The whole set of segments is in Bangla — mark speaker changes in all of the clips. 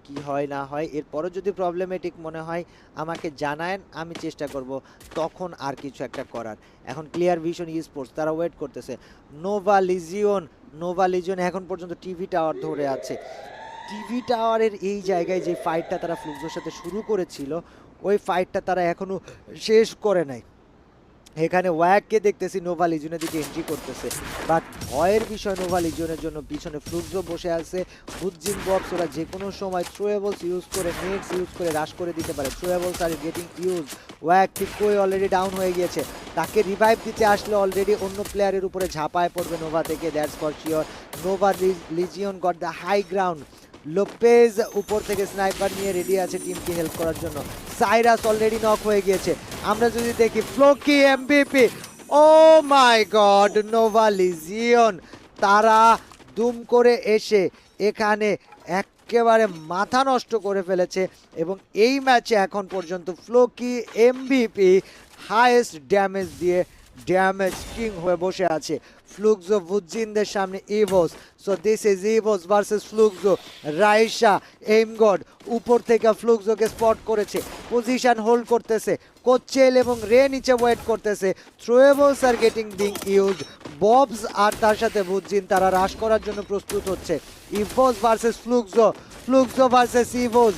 Speaker 1: কি হয় না হয়। এরপরও যদি প্রবলেমেটিক মনে হয় আমাকে জানায়েন, আমি চেষ্টা করব তখন আর কিছু একটা করার। এখন ক্লিয়ার ভিশন স্পোর্টস তারা ওয়েট করতেছে। নোভা লিজিয়ন এখন পর্যন্ত টিভি টাওয়ার ধরে আছে। টিভি টাওয়ারের এই জায়গায় যে ফাইটটা তারা ফ্লুক্সোর সাথে শুরু করেছিল, ওই ফাইটটা তারা এখনো শেষ করে নাই। এখানে ওয়াককে দেখতেছি নোভা লিজনের দিকে এন্ট্রি করতেছে, বাট ভয়ের বিষয় নোভা লিজনের জন্য পিছনে ফ্লুক্সো বসে আছে। বুজ্জিন বক্স ওরা যে কোনো সময় থ্রোয়েবলস ইউজ করে, নেটস ইউজ করে রাশ করে দিতে পারে। থ্রোয়েবলস আর গেটিং ইউজ। ওয়াক ঠিক করে অলরেডি ডাউন হয়ে গিয়েছে, তাকে রিভাইভ দিতে আসলে অলরেডি অন্য প্লেয়ারের উপরে ঝাঁপায় পড়বে নোভা থেকে, that's for sure. Nova legion got the high ground. Lopez উপর থেকে স্নাইপার নিয়ে রেডি আছে টিমকে হেল্প করার জন্য। সাইরাস অলরেডি নক হয়ে গিয়েছে। আমরা যদি দেখি ফ্লোকি এমভিপি, ও মাই গড, নোভা লিজিয়ন তারা দুম করে এসে এখানে একেবারে মাথা নষ্ট করে ফেলেছে এবং এই ম্যাচে এখন পর্যন্ত ফ্লোকি এমভিপি হাইয়েস্ট ড্যামেজ দিয়ে ড্যামেজ কিং হয়ে বসে আছে। ফ্লুক্সো বুজ্জিনদের সামনে Evos. So this is Evos versus Fluxo. রাইসা এইমগড উপর থেকে ফ্লুক্সোকে স্পট করেছে, পজিশন হোল্ড করতেছে। কোচেল এবং রে নিচে ওয়েট করতেছে। Throwables are getting being use. ববস আর তার সাথে বুজ্জিন তারা রাশ করার জন্য প্রস্তুত হচ্ছে। Evos versus Fluxo, Fluxo versus Evos.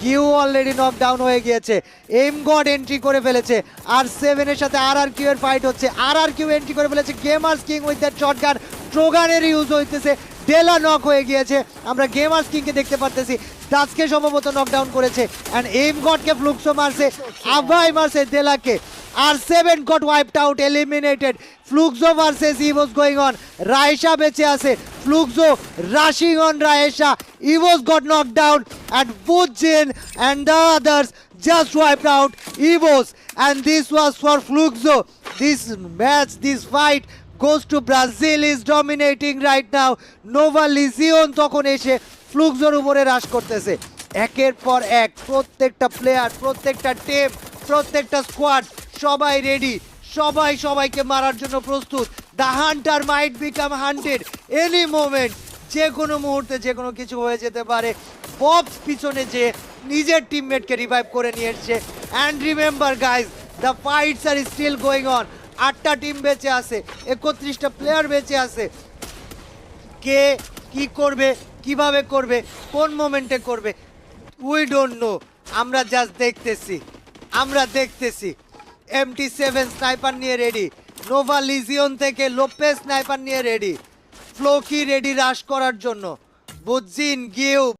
Speaker 1: Q already knock down হয়ে গিয়েছে। এম গড এন্ট্রি করে ফেলেছে, আর সেভেনের সাথে আর কিউ এর ফাইট হচ্ছে। আর কিউ এন্ট্রি করে ফেলেছে। Gamers king with that shotgun, ট্রোগানের ইউজ হইতেছে। ডেলা নক হয়ে গিয়েছে, আমরা গেমার্স কিংকে দেখতে পারতেছি। দাসকে সম্ভবত নকডাউন করেছে এন্ড এম গডকে ফ্লুক্সো মারছে, আভাই মারছে ডেলাকে। R7 got wiped out, eliminated. Fluxo versus Evo's going on. Raisha বেঁচে আছে. Fluxo rushing on Raisha. Evo's got knocked down and Bujin and the others just wiped out Evo's. And this was for Fluxo. This match, this fight goes to Brazil is dominating right now. Nova Legion তখন এসে ফ্লুক্সোর উপরে রাশ করতেছে। একের পর এক প্রত্যেকটা প্লেয়ার, প্রত্যেকটা টিম, প্রত্যেকটা স্কোয়াড সবাই রেডি, সবাই সবাইকে মারার জন্য প্রস্তুত। The hunter might become hunted any moment, যে কোনো মুহূর্তে যে কোনো কিছু হয়ে যেতে পারে। ববস পিছনে যে নিজের টিমমেটকে রিভাইভ করে নিয়ে এসছে। And remember guys, the fights are still going on. 8টা টিম বেঁচে আছে, 31টা প্লেয়ার বেঁচে আছে। কে কি করবে, কিভাবে করবে, কোন মোমেন্টে করবে, উই ডোন্ট নো। আমরা জাস্ট দেখতেছি, আমরা দেখতেছি। MT7 স্নাইপার নিয়ে রেডি, নোভা লিজিয়ন থেকে লোপেজ স্নাইপার নিয়ে রেডি, ফ্লোকি রেডি রাশ করার জন্য। বুজ্জিন, গিউ